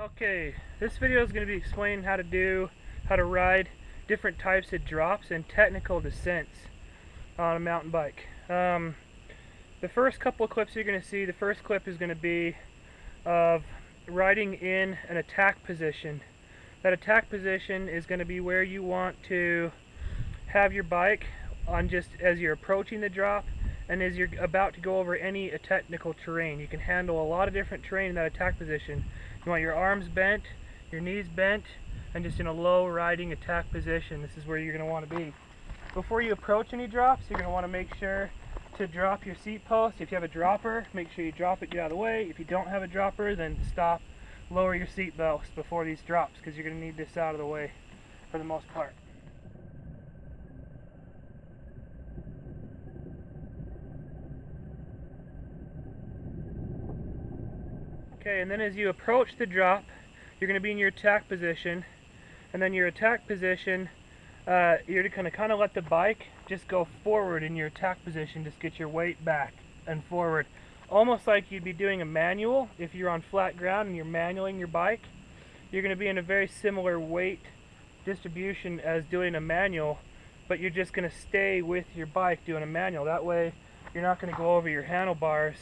Okay, this video is going to be explaining how to ride different types of drops and technical descents on a mountain bike. The first couple of clips you're going to see, the first clip is going to be of riding in an attack position. That attack position is going to be where you want to have your bike on just as you're approaching the drop and as you're about to go over any technical terrain. You can handle a lot of different terrain in that attack position. You want your arms bent, your knees bent, and just in a low riding attack position. This is where you're going to want to be. Before you approach any drops, you're going to want to make sure to drop your seat post. If you have a dropper, make sure you drop it, get out of the way. If you don't have a dropper, then stop, lower your seat belts before these drops, because you're going to need this out of the way for the most part. Okay, and then as you approach the drop, you're going to be in your attack position, and then your attack position, you're going to kind of let the bike just go forward in your attack position. Just get your weight back and forward, almost like you'd be doing a manual. If you're on flat ground and you're manualing your bike, you're going to be in a very similar weight distribution as doing a manual, but you're just going to stay with your bike doing a manual. That way you're not going to go over your handlebars.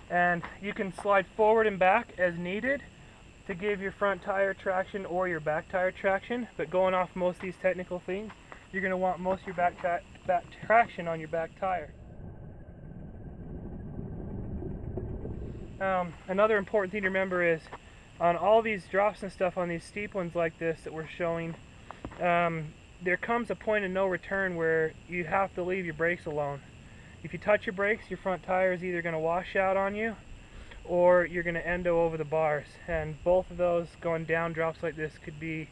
And you can slide forward and back as needed to give your front tire traction or your back tire traction. But going off most of these technical things, you're going to want most of your back traction on your back tire. Another important thing to remember is on all these drops and stuff, on these steep ones like this that we're showing, there comes a point of no return where you have to leave your brakes alone. If you touch your brakes, your front tire is either going to wash out on you or you're going to endo over the bars. And both of those going down drops like this could be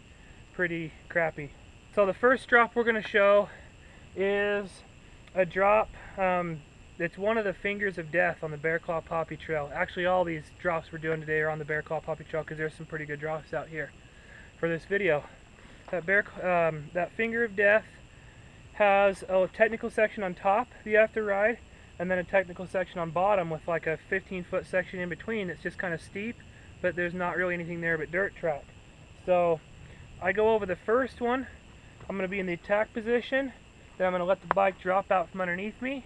pretty crappy. So the first drop we're going to show is a drop it's one of the fingers of death on the Bear Claw Poppy Trail. Actually, all these drops we're doing today are on the Bear Claw Poppy Trail because there's some pretty good drops out here for this video. That finger of death has a technical section on top that you have to ride, and then a technical section on bottom with like a 15-foot section in between that's just kind of steep, but there's not really anything there but dirt track. So I go over the first one. I'm going to be in the attack position, then I'm going to let the bike drop out from underneath me,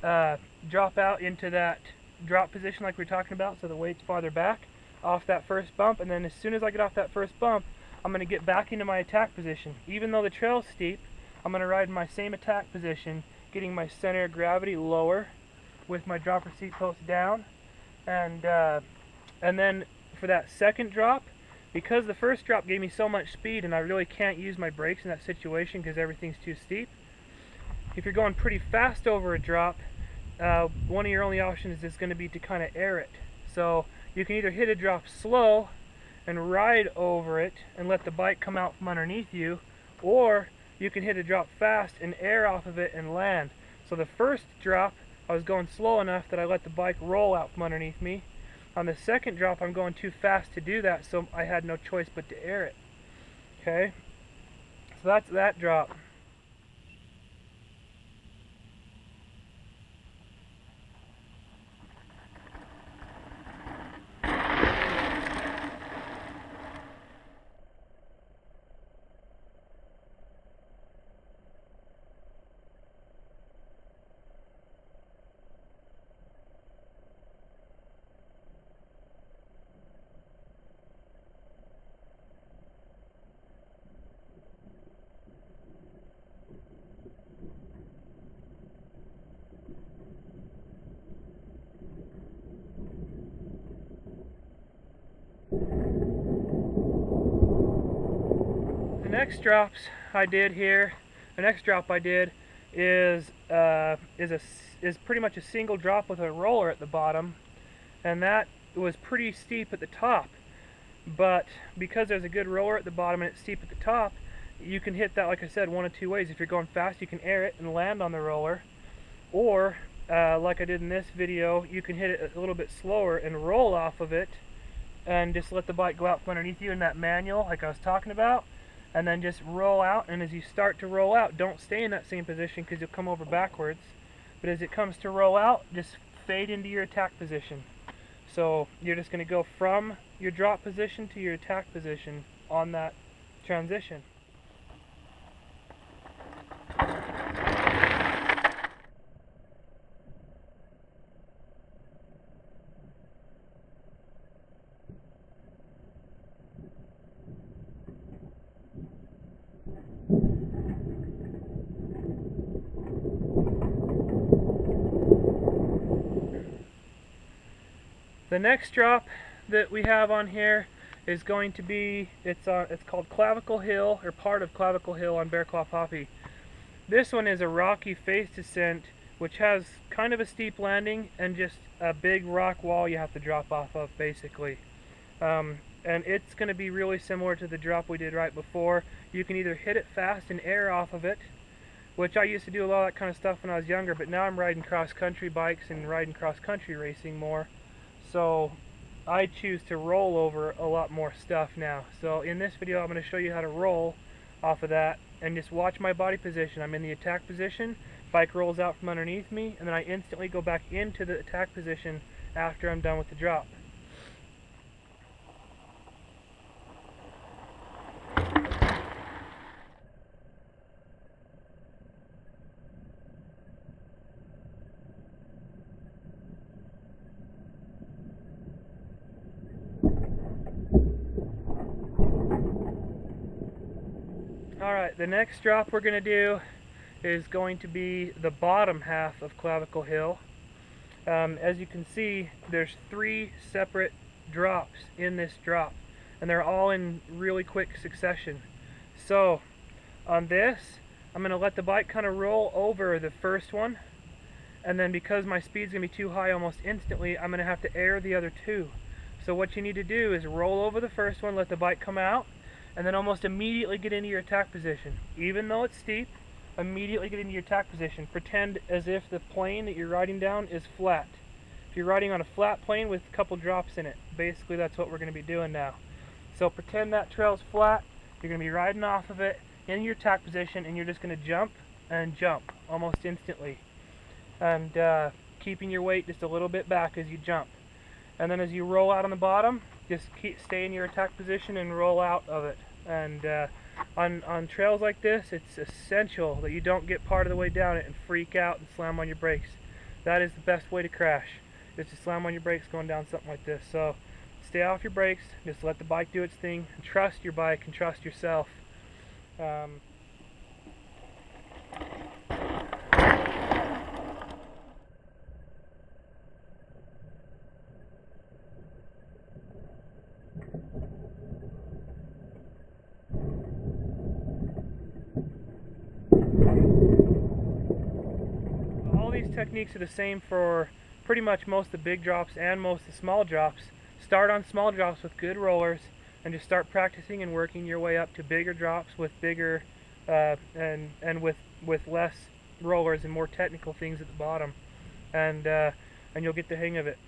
drop out into that drop position like we were talking about, so the weight's farther back off that first bump, and then as soon as I get off that first bump, I'm going to get back into my attack position. Even though the trail's steep, I'm going to ride in my same attack position, getting my center of gravity lower with my dropper seat post down. And then for that second drop, because the first drop gave me so much speed and I really can't use my brakes in that situation because everything's too steep, if you're going pretty fast over a drop, one of your only options is going to be to kind of air it. So you can either hit a drop slow and ride over it and let the bike come out from underneath you, or you can hit a drop fast and air off of it and land. So the first drop, I was going slow enough that I let the bike roll out from underneath me. On the second drop, I'm going too fast to do that, so I had no choice but to air it. Okay, so that's that drop. The next drop I did is pretty much a single drop with a roller at the bottom, and that was pretty steep at the top. But because there's a good roller at the bottom and it's steep at the top, you can hit that, like I said, one of two ways. If you're going fast, you can air it and land on the roller, or like I did in this video, you can hit it a little bit slower and roll off of it and just let the bike go out from underneath you in that manual like I was talking about, and then just roll out. And as you start to roll out, don't stay in that same position because you'll come over backwards, but as it comes to roll out, just fade into your attack position. So you're just going to go from your drop position to your attack position on that transition. The next drop that we have on here is going to be, it's called Clavicle Hill, or part of Clavicle Hill on Bear Claw Poppy. This one is a rocky face descent, which has kind of a steep landing and just a big rock wall you have to drop off of, basically. And it's going to be really similar to the drop we did right before. You can either hit it fast and air off of it, which I used to do a lot of that kind of stuff when I was younger, but now I'm riding cross-country bikes and riding cross-country racing more. So I choose to roll over a lot more stuff now. So in this video I'm going to show you how to roll off of that, and just watch my body position. I'm in the attack position, bike rolls out from underneath me, and then I instantly go back into the attack position after I'm done with the drop. Alright, the next drop we're going to do is going to be the bottom half of Clavicle Hill. As you can see, there's 3 separate drops in this drop, and they're all in really quick succession. So on this, I'm going to let the bike kind of roll over the first one, and then because my speed's going to be too high almost instantly, I'm going to have to air the other 2. So what you need to do is roll over the first one, let the bike come out, and then almost immediately get into your attack position. Even though it's steep, immediately get into your attack position. Pretend as if the plane that you're riding down is flat. If you're riding on a flat plane with a couple drops in it, basically that's what we're going to be doing now. So pretend that trail's flat, you're going to be riding off of it in your attack position, and you're just going to jump and jump almost instantly. And keeping your weight just a little bit back as you jump. And then as you roll out on the bottom, just stay in your attack position and roll out of it. And on trails like this, it's essential that you don't get part of the way down it and freak out and slam on your brakes. That is the best way to crash, is to slam on your brakes going down something like this. So stay off your brakes, just let the bike do its thing, and trust your bike and trust yourself. All these techniques are the same for pretty much most of the big drops and most of the small drops. Start on small drops with good rollers and just start practicing and working your way up to bigger drops with bigger and with less rollers and more technical things at the bottom, and you'll get the hang of it.